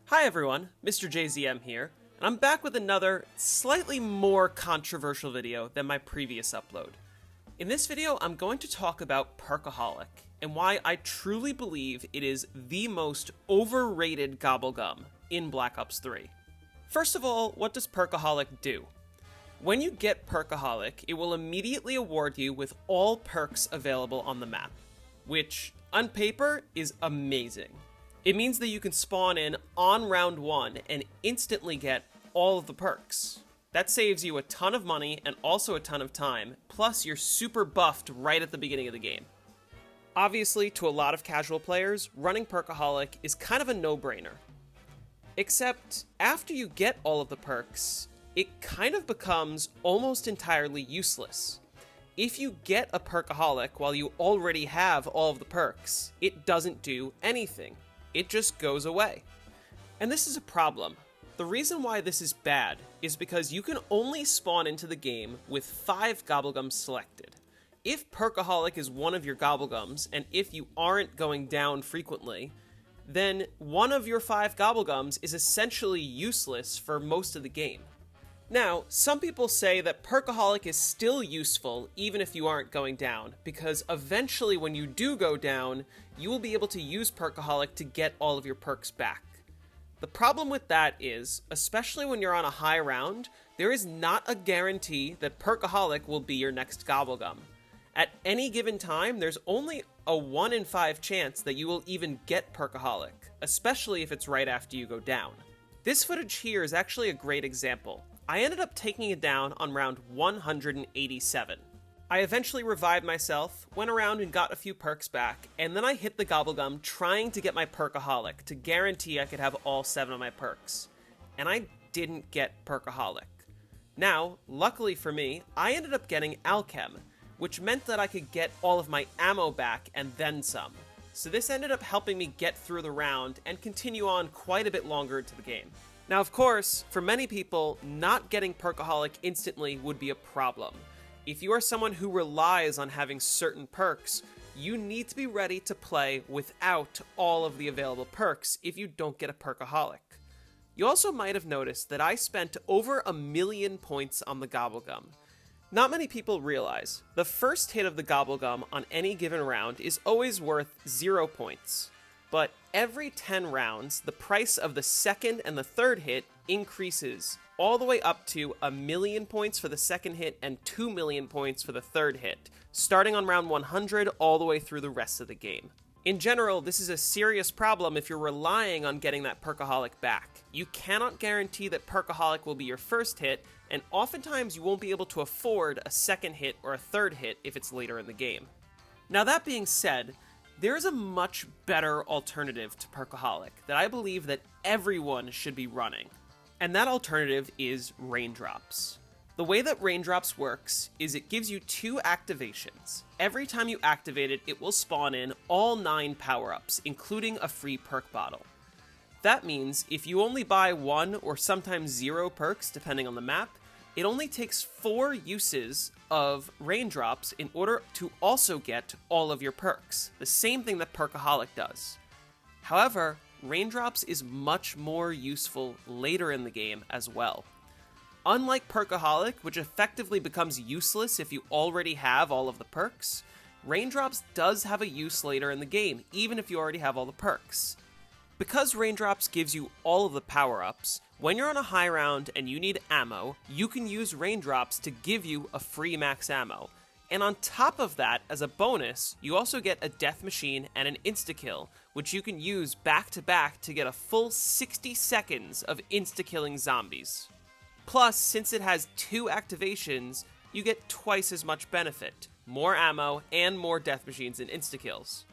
Hi everyone, Mr. JZM here, and I'm back with another slightly more controversial video than my previous upload. In this video, I'm going to talk about Perkaholic, and why I truly believe it is the most overrated gobblegum in Black Ops 3. First of all, what does Perkaholic do? When you get Perkaholic, it will immediately award you with all perks available on the map, which, on paper, is amazing. It means that you can spawn in on round 1 and instantly get all of the perks. That saves you a ton of money and also a ton of time, plus you're super buffed right at the beginning of the game. Obviously, to a lot of casual players, running Perkaholic is kind of a no-brainer. Except, after you get all of the perks, it kind of becomes almost entirely useless. If you get a Perkaholic while you already have all of the perks, it doesn't do anything. It just goes away. And this is a problem. The reason why this is bad is because you can only spawn into the game with 5 gobblegums selected. If Perkaholic is one of your gobblegums, and if you aren't going down frequently, then one of your 5 gobblegums is essentially useless for most of the game. Now, some people say that Perkaholic is still useful even if you aren't going down, because eventually when you do go down, you will be able to use Perkaholic to get all of your perks back. The problem with that is, especially when you're on a high round, there is not a guarantee that Perkaholic will be your next gobblegum. At any given time, there's only a 1 in 5 chance that you will even get Perkaholic, especially if it's right after you go down. This footage here is actually a great example. I ended up taking it down on round 187. I eventually revived myself, went around and got a few perks back, and then I hit the gobblegum trying to get my Perkaholic to guarantee I could have all 7 of my perks. And I didn't get Perkaholic. Now, luckily for me, I ended up getting Alchem, which meant that I could get all of my ammo back and then some. So this ended up helping me get through the round and continue on quite a bit longer into the game. Now, of course, for many people, not getting Perkaholic instantly would be a problem. If you are someone who relies on having certain perks, you need to be ready to play without all of the available perks if you don't get a Perkaholic. You also might have noticed that I spent over 1,000,000 points on the gobblegum. Not many people realize, the first hit of the gobblegum on any given round is always worth 0 points. But every 10 rounds, the price of the second and the third hit increases, all the way up to 1,000,000 points for the second hit and 2,000,000 points for the third hit, starting on round 100 all the way through the rest of the game. In general, this is a serious problem if you're relying on getting that Perkaholic back. You cannot guarantee that Perkaholic will be your first hit, and oftentimes you won't be able to afford a second hit or a third hit if it's later in the game. Now that being said, there is a much better alternative to Perkaholic that I believe that everyone should be running, and that alternative is Raindrops. The way that Raindrops works is it gives you 2 activations. Every time you activate it, it will spawn in all 9 power-ups, including a free perk bottle. That means if you only buy 1 or sometimes 0 perks, depending on the map, it only takes 4 uses of Raindrops in order to also get all of your perks, the same thing that Perkaholic does. However, Raindrops is much more useful later in the game as well. Unlike Perkaholic, which effectively becomes useless if you already have all of the perks, Raindrops does have a use later in the game, even if you already have all the perks. Because Raindrops gives you all of the power-ups, when you're on a high round and you need ammo, you can use Raindrops to give you a free max ammo. And on top of that, as a bonus, you also get a death machine and an insta-kill, which you can use back to back to get a full 60 seconds of insta-killing zombies. Plus, since it has 2 activations, you get twice as much benefit, more ammo, and more death machines and insta-kills.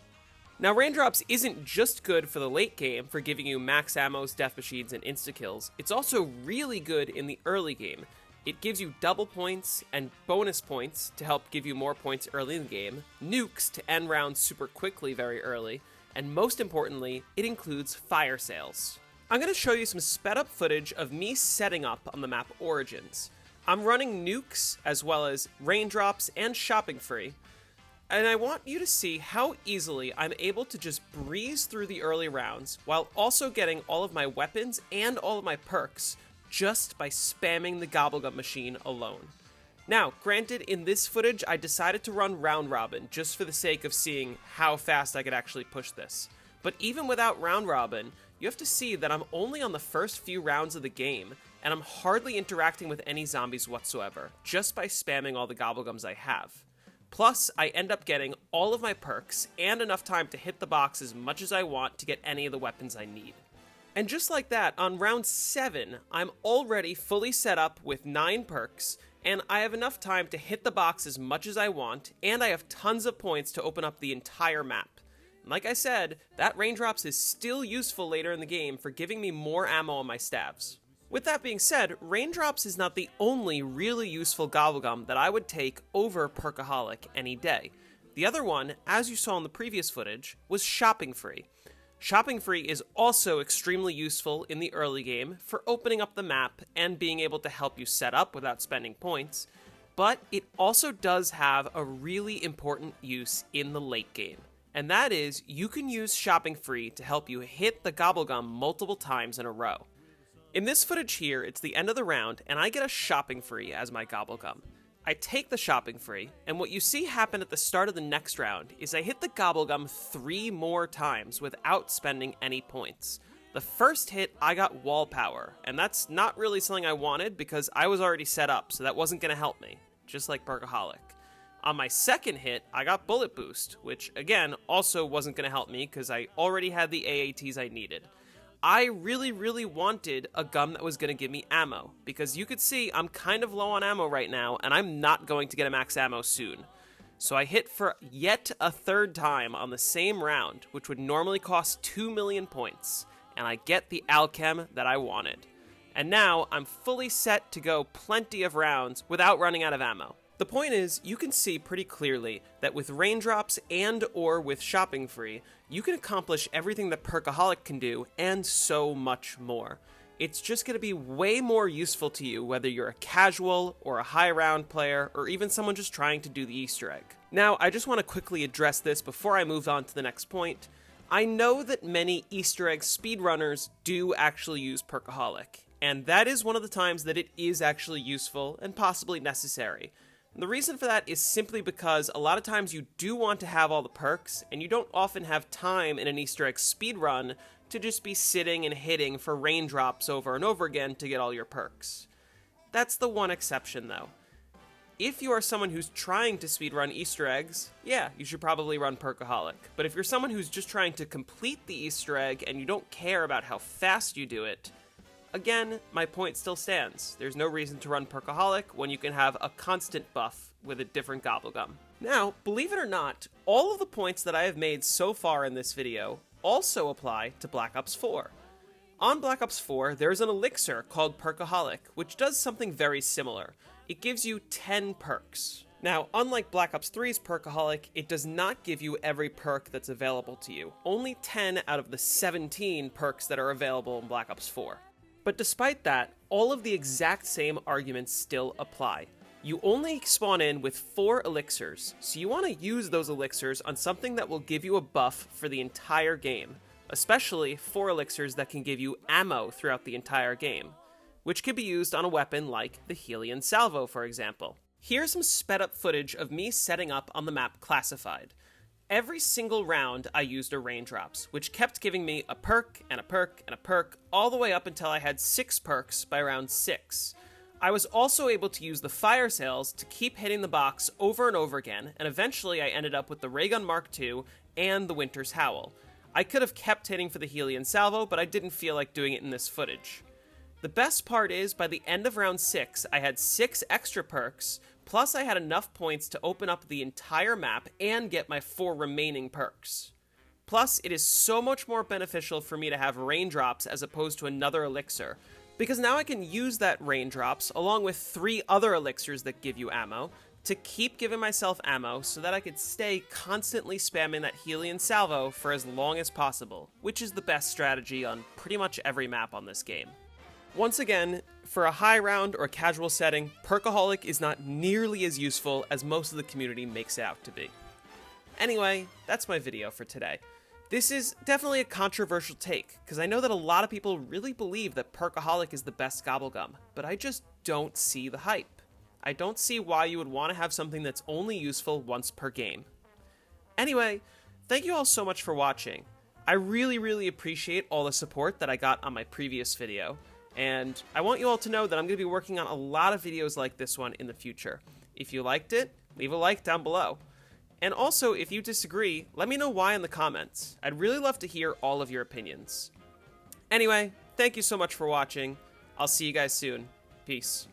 Now, Raindrops isn't just good for the late game for giving you max ammos, death machines, and insta-kills, it's also really good in the early game. It gives you double points and bonus points to help give you more points early in the game, nukes to end rounds super quickly very early, and most importantly, it includes firesales. I'm going to show you some sped up footage of me setting up on the map Origins. I'm running nukes as well as Raindrops and Shopping Free. and I want you to see how easily I'm able to just breeze through the early rounds while also getting all of my weapons and all of my perks just by spamming the gobblegum machine alone. Now, granted, in this footage, I decided to run round robin just for the sake of seeing how fast I could actually push this. But even without round robin, you have to see that I'm only on the first few rounds of the game, and I'm hardly interacting with any zombies whatsoever, just by spamming all the gobblegums I have. Plus, I end up getting all of my perks and enough time to hit the box as much as I want to get any of the weapons I need. And just like that, on round 7, I'm already fully set up with 9 perks, and I have enough time to hit the box as much as I want, and I have tons of points to open up the entire map. And like I said, that raindrops is still useful later in the game for giving me more ammo on my stabs. With that being said, raindrops is not the only really useful gobblegum that I would take over Perkaholic any day. The other one, as you saw in the previous footage, was shopping free. Shopping free is also extremely useful in the early game for opening up the map and being able to help you set up without spending points, but it also does have a really important use in the late game. And that is, you can use shopping free to help you hit the gobblegum multiple times in a row. In this footage here, it's the end of the round, and I get a shopping free as my gobblegum. I take the shopping free, and what you see happen at the start of the next round is I hit the gobblegum 3 more times without spending any points. The first hit, I got wall power, and that's not really something I wanted because I was already set up, so that wasn't going to help me, just like Perkaholic. On my second hit, I got bullet boost, which again, also wasn't going to help me because I already had the AATs I needed. I really wanted a gum that was going to give me ammo, because you could see I'm kind of low on ammo right now, and I'm not going to get a max ammo soon. So I hit for yet a third time on the same round, which would normally cost 2 million points, and I get the alchem that I wanted. And now I'm fully set to go plenty of rounds without running out of ammo. The point is, you can see pretty clearly that with raindrops and or with shopping free, you can accomplish everything that Perkaholic can do and so much more. It's just going to be way more useful to you whether you're a casual or a high round player or even someone just trying to do the Easter egg. Now, I just want to quickly address this before I move on to the next point. I know that many Easter egg speedrunners do actually use Perkaholic, and that is one of the times that it is actually useful and possibly necessary. And the reason for that is simply because a lot of times you do want to have all the perks, and you don't often have time in an Easter egg speedrun to just be sitting and hitting for raindrops over and over again to get all your perks. That's the one exception though. If you are someone who's trying to speedrun Easter eggs, yeah, you should probably run Perkaholic. But if you're someone who's just trying to complete the Easter egg and you don't care about how fast you do it, again, my point still stands. There's no reason to run Perkaholic when you can have a constant buff with a different gobblegum. Now, believe it or not, all of the points that I have made so far in this video also apply to Black Ops 4. On Black Ops 4, there's an elixir called Perkaholic, which does something very similar. It gives you 10 perks. Now, unlike Black Ops 3's Perkaholic, it does not give you every perk that's available to you. Only 10 out of the 17 perks that are available in Black Ops 4. But despite that, all of the exact same arguments still apply. You only spawn in with 4 elixirs, so you want to use those elixirs on something that will give you a buff for the entire game, especially 4 elixirs that can give you ammo throughout the entire game, which could be used on a weapon like the Helion Salvo, for example. Here's some sped up footage of me setting up on the map Classified. Every single round I used a raindrops, which kept giving me a perk and a perk and a perk all the way up until I had 6 perks by round 6. I was also able to use the firesales to keep hitting the box over and over again, and eventually I ended up with the Raygun Mark II and the Winter's Howl. I could have kept hitting for the Helion Salvo, but I didn't feel like doing it in this footage. The best part is, by the end of round 6, I had 6 extra perks, plus I had enough points to open up the entire map and get my 4 remaining perks. Plus, it is so much more beneficial for me to have raindrops as opposed to another elixir, because now I can use that raindrops along with 3 other elixirs that give you ammo to keep giving myself ammo so that I could stay constantly spamming that Helion Salvo for as long as possible, which is the best strategy on pretty much every map on this game. Once again, for a high round or casual setting, Perkaholic is not nearly as useful as most of the community makes it out to be. Anyway, that's my video for today. This is definitely a controversial take, because I know that a lot of people really believe that Perkaholic is the best gobblegum, but I just don't see the hype. I don't see why you would want to have something that's only useful once per game. Anyway, thank you all so much for watching. I really appreciate all the support that I got on my previous video, and I want you all to know that I'm going to be working on a lot of videos like this one in the future. If you liked it, leave a like down below. And also, if you disagree, let me know why in the comments. I'd really love to hear all of your opinions. Anyway, thank you so much for watching. I'll see you guys soon. Peace.